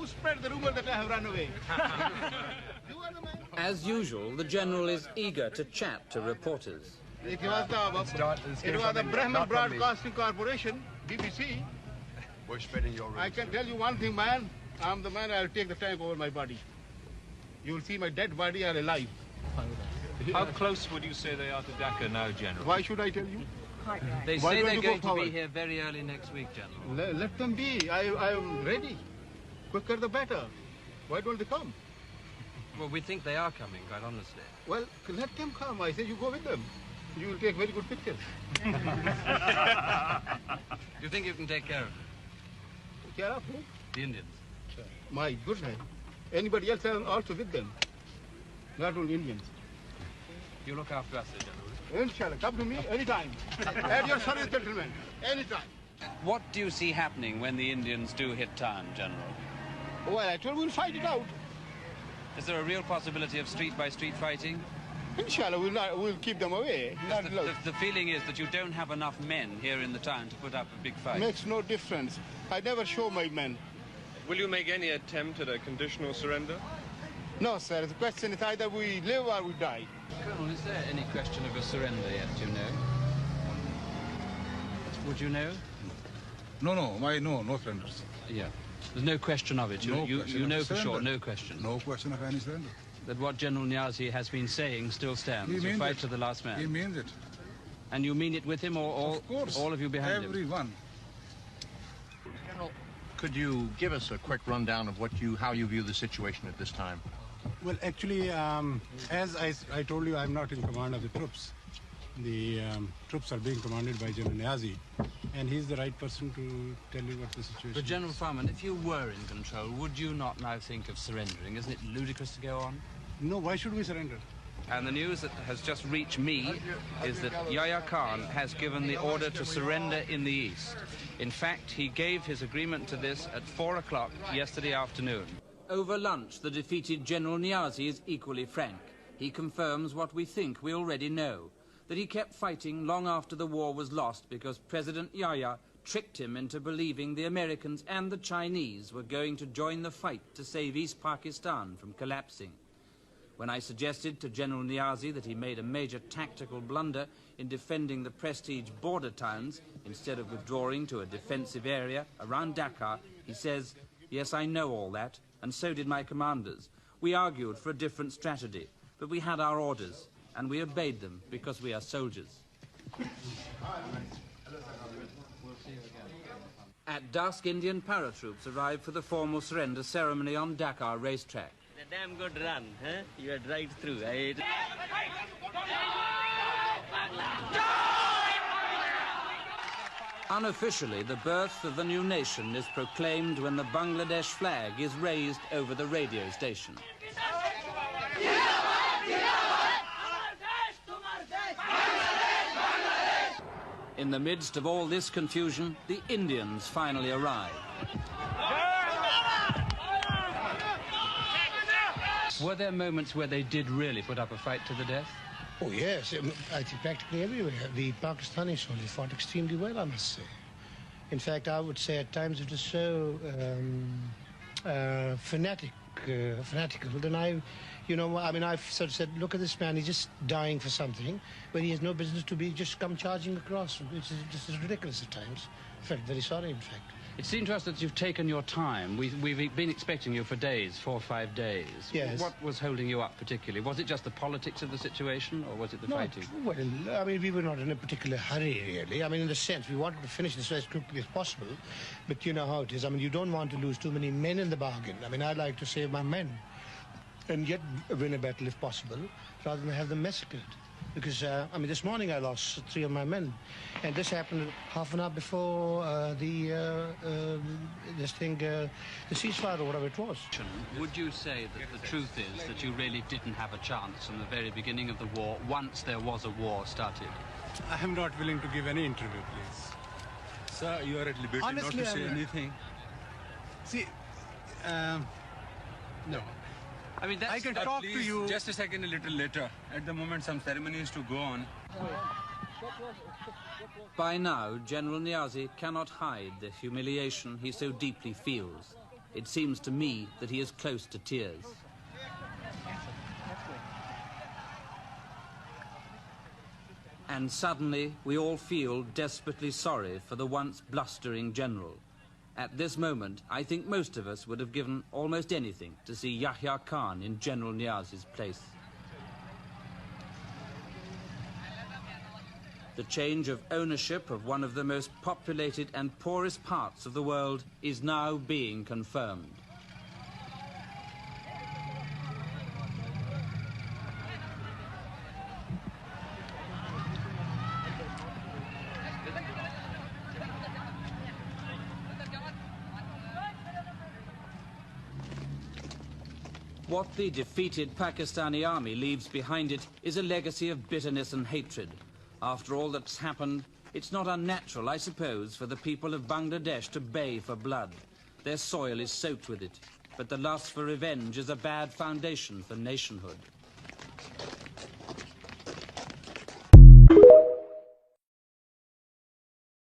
Who spread the rumor that I have run away? You are the man. As usual, the General is eager to chat to reporters. It was the Brahman Broadcasting Corporation, BBC. We're spreading your rumors. I can tell you one thing, man. I'm the man. I'll take the tank over my body. You will see my dead body or alive. How close would you say they are to Dhaka now, General? Why should I tell you? They say they're going to be here very early next week, General. Let them be. I am ready. Quicker the better. Why don't they come? Well, we think they are coming, quite honestly. Well, let them come. I say you go with them. You will take very good pictures. You think you can take care of them? Take care of who? The Indians. My goodness. Anybody else also with them? Not only Indians. You look after us, General. Inshallah. Come to me anytime. At your service, gentlemen. Anytime. What do you see happening when the Indians do hit town, General? Well, I told you we'll fight it out. Is there a real possibility of street-by-street fighting? Inshallah, we'll keep them away. The feeling is that you don't have enough men here in the town to put up a big fight. Makes no difference. I never show my men. Will you make any attempt at a conditional surrender? No, sir. The question is either we live or we die. Colonel, is there any question of a surrender yet, do you know? Would you know? No surrenders. Yeah. There's no question of it. You know for sure, no question. No question of any surrender. That what General Niazi has been saying still stands. You fight to the last man. He means it. And you mean it with him, or of course, all of you behind everyone. him? General, could you give us a quick rundown of how you view the situation at this time? Well, actually, as I told you, I'm not in command of the troops. The troops are being commanded by General Niazi, and he's the right person to tell you what the situation is. But General Farman, if you were in control, would you not now think of surrendering? Isn't it ludicrous to go on? No, why should we surrender? And the news that has just reached me is that Yahya Khan has given the order to surrender in the east. In fact, he gave his agreement to this at 4 o'clock yesterday afternoon. Over lunch, the defeated General Niazi is equally frank. He confirms what we think we already know, that he kept fighting long after the war was lost because President Yahya tricked him into believing the Americans and the Chinese were going to join the fight to save East Pakistan from collapsing. When I suggested to General Niazi that he made a major tactical blunder in defending the prestige border towns instead of withdrawing to a defensive area around Dhaka, he says, "Yes, I know all that, and so did my commanders. We argued for a different strategy, but we had our orders, and we obeyed them because we are soldiers." At dusk, Indian paratroops arrived for the formal surrender ceremony on Dhaka racetrack. A damn good run, huh? You went right through. Unofficially, the birth of the new nation is proclaimed when the Bangladesh flag is raised over the radio station. In the midst of all this confusion, the Indians finally arrive. Were there moments where they did really put up a fight to the death? Oh, yes. I think practically everywhere. The Pakistani soldiers fought extremely well, I must say. In fact, I would say at times it was so fanatical. Then I've sort of said, look at this man, he's just dying for something, where he has no business to be just come charging across. This is ridiculous at times. I felt very sorry, in fact. It seemed to us that you've taken your time. We've been expecting you for days, 4 or 5 days. Yes. What was holding you up particularly? Was it just the politics of the situation, or was it the fighting? Well, I mean, we were not in a particular hurry, really. I mean, in the sense, we wanted to finish this as quickly as possible, but you know how it is. I mean, you don't want to lose too many men in the bargain. I mean, I like to save my men and yet win a battle if possible, rather than have them massacred. Because, this morning I lost 3 of my men, and this happened half an hour before the ceasefire or whatever it was. Would you say that the truth is that you really didn't have a chance from the very beginning of the war, once there was a war started? I am not willing to give any interview, please. Sir, you are at liberty Honestly, not to say anything. See, no. I mean, I can talk to you. Just a second, a little later. At the moment, some ceremonies to go on. By now, General Niazi cannot hide the humiliation he so deeply feels. It seems to me that he is close to tears. And suddenly, we all feel desperately sorry for the once blustering general. At this moment, I think most of us would have given almost anything to see Yahya Khan in General Niazi's place. The change of ownership of one of the most populated and poorest parts of the world is now being confirmed. What the defeated Pakistani army leaves behind it is a legacy of bitterness and hatred. After all that's happened, it's not unnatural, I suppose, for the people of Bangladesh to bay for blood. Their soil is soaked with it, but the lust for revenge is a bad foundation for nationhood.